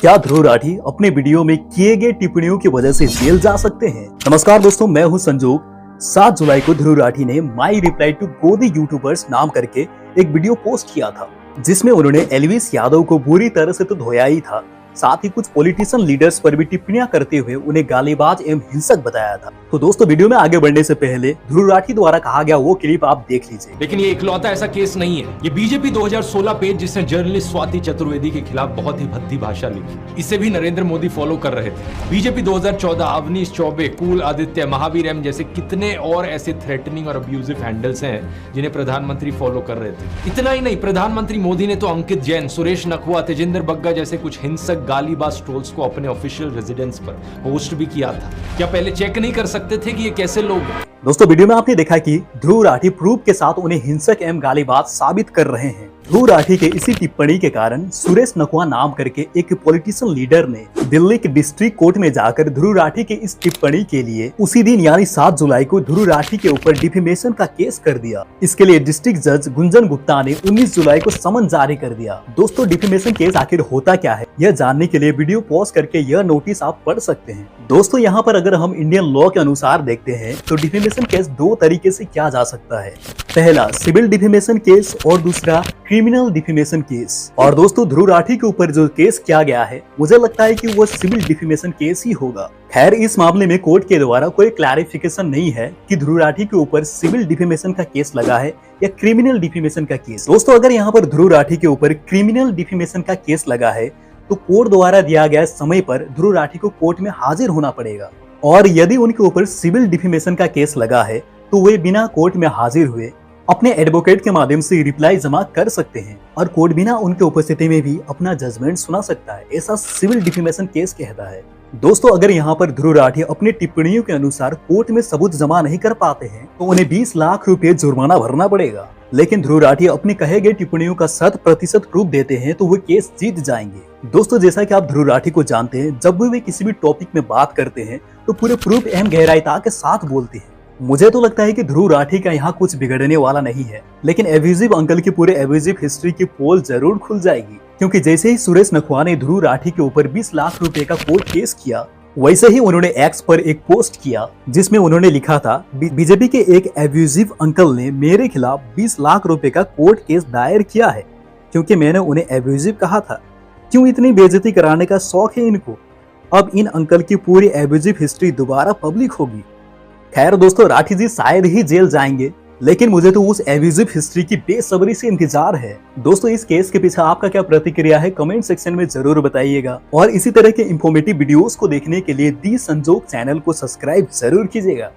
क्या ध्रुव राठी अपने वीडियो में किए गए टिप्पणियों की वजह से जेल जा सकते हैं? नमस्कार दोस्तों, मैं हूं संजोग। 7 जुलाई को ध्रुव राठी ने माई रिप्लाई टू गोदी यूट्यूबर्स नाम करके एक वीडियो पोस्ट किया था, जिसमें उन्होंने एलवीस यादव को बुरी तरह से तो धोया ही था, साथ ही कुछ पॉलिटिशियन लीडर्स पर भी टिप्पणियां करते हुए उन्हें गालीबाज एवं हिंसक बताया था। तो दोस्तों, वीडियो में आगे बढ़ने से पहले ध्रुव राठी द्वारा कहा गया वो क्लिप आप देख लीजिए। लेकिन ये इकलौता ऐसा केस नहीं है। ये बीजेपी 2016 पेज जिसने जर्नलिस्ट स्वाति चतुर्वेदी के खिलाफ बहुत ही भद्दी भाषा लिखी, इसे भी नरेंद्र मोदी फॉलो कर रहे थे। बीजेपी 2014 अवनीश चौबे, कुल आदित्य, महावीर एम जैसे कितने और ऐसे थ्रेटनिंग और अब्यूजिव हैंडल्स हैं जिन्हें प्रधानमंत्री फॉलो कर रहे थे। इतना ही नहीं, प्रधानमंत्री मोदी ने तो अंकित जैन, सुरेश नखवा, तेजिंदर बग्गा जैसे कुछ हिंसक गालीबाज ट्रोल्स को अपने ऑफिशियल रेजिडेंस पर होस्ट भी किया था। क्या पहले चेक नहीं कर सकते थे कि ये कैसे लोग हैं? दोस्तों, वीडियो में आपने देखा कि ध्रुव राठी प्रूफ के साथ उन्हें हिंसक एवं गालीबाज साबित कर रहे हैं। ध्रुव राठी के इसी टिप्पणी के कारण सुरेश नखवा नाम करके एक पॉलिटिशियन लीडर ने दिल्ली के डिस्ट्रिक्ट कोर्ट में जाकर ध्रुव राठी के इस टिप्पणी के लिए उसी दिन यानी 7 जुलाई को ध्रुव राठी के ऊपर डिफेमेशन का केस कर दिया। इसके लिए डिस्ट्रिक्ट जज गुंजन गुप्ता ने 19 जुलाई को समन जारी कर दिया। दोस्तों, डिफेमेशन केस आखिर होता क्या है, यह जानने के लिए वीडियो पॉज करके यह नोटिस आप पढ़ सकते हैं। दोस्तों, यहाँ पर अगर हम इंडियन लॉ के अनुसार देखते हैं तो डिफेमेशन केस 2 तरीके से किया जा सकता है। पहला सिविल डिफेमेशन केस और दूसरा क्रिमिनल डिफेमेशन केस। और दोस्तों, ध्रुव राठी के ऊपर जो केस किया गया है, मुझे लगता है कि वो सिविल डिफेमेशन केस ही होगा। खैर, इस मामले में कोर्ट के द्वारा कोई क्लैरिफिकेशन नहीं है कि ध्रुव राठी के ऊपर सिविल डिफेमेशन का केस लगा है या क्रिमिनल डिफेमेशन का केस। दोस्तों, अगर यहाँ पर ध्रुव राठी के ऊपर क्रिमिनल डिफेमेशन का केस लगा है तो कोर्ट द्वारा दिया गया समय पर ध्रुव राठी को कोर्ट में हाजिर होना पड़ेगा। और यदि उनके ऊपर सिविल डिफेमेशन का केस लगा है तो वे बिना कोर्ट में हाजिर हुए अपने एडवोकेट के माध्यम से रिप्लाई जमा कर सकते हैं और कोर्ट बिना उनके उपस्थिति में भी अपना जजमेंट सुना सकता है। ऐसा सिविल डिफेमेशन केस कहता है। दोस्तों, अगर यहाँ पर ध्रुव राठी अपनी टिप्पणियों के अनुसार कोर्ट में सबूत जमा नहीं कर पाते हैं तो उन्हें 20 लाख रुपए जुर्माना भरना पड़ेगा। लेकिन ध्रुव राठी अपनी कहे गए टिप्पणियों का 100% प्रूफ देते हैं तो वो केस जीत जाएंगे। दोस्तों, जैसा कि आप ध्रुव राठी को जानते हैं, जब भी वे किसी भी टॉपिक में बात करते हैं तो पूरे प्रूफ एवं गहराईता के साथ बोलते हैं। मुझे तो लगता है कि ध्रुव राठी का यहाँ कुछ बिगड़ने वाला नहीं है, लेकिन एब्यूजिव अंकल की पूरे एब्यूजिव हिस्ट्री की पोल जरूर खुल जाएगी। क्योंकि जैसे ही सुरेश नखवा ने ध्रुव राठी के ऊपर 20 लाख रुपए का कोर्ट केस किया, वैसे ही उन्होंने एक्स पर एक पोस्ट किया जिसमें उन्होंने लिखा था, बीजेपी के एक एब्यूजिव अंकल ने मेरे खिलाफ 20 लाख रुपए का कोर्ट केस दायर किया है क्योंकि मैंने उन्हें एब्यूजिव कहा था। क्यों इतनी बेइज्जती कराने का शौक है इनको? अब इन अंकल की पूरी एब्यूजिव हिस्ट्री दोबारा पब्लिक होगी। खैर दोस्तों, राठी जी शायद ही जेल जाएंगे, लेकिन मुझे तो उस एब्यूजिव हिस्ट्री की बेसब्री से इंतजार है। दोस्तों, इस केस के पीछे आपका क्या प्रतिक्रिया है, कमेंट सेक्शन में जरूर बताइएगा। और इसी तरह के इंफॉर्मेटिव वीडियोस को देखने के लिए दी संजोग चैनल को सब्सक्राइब जरूर कीजिएगा।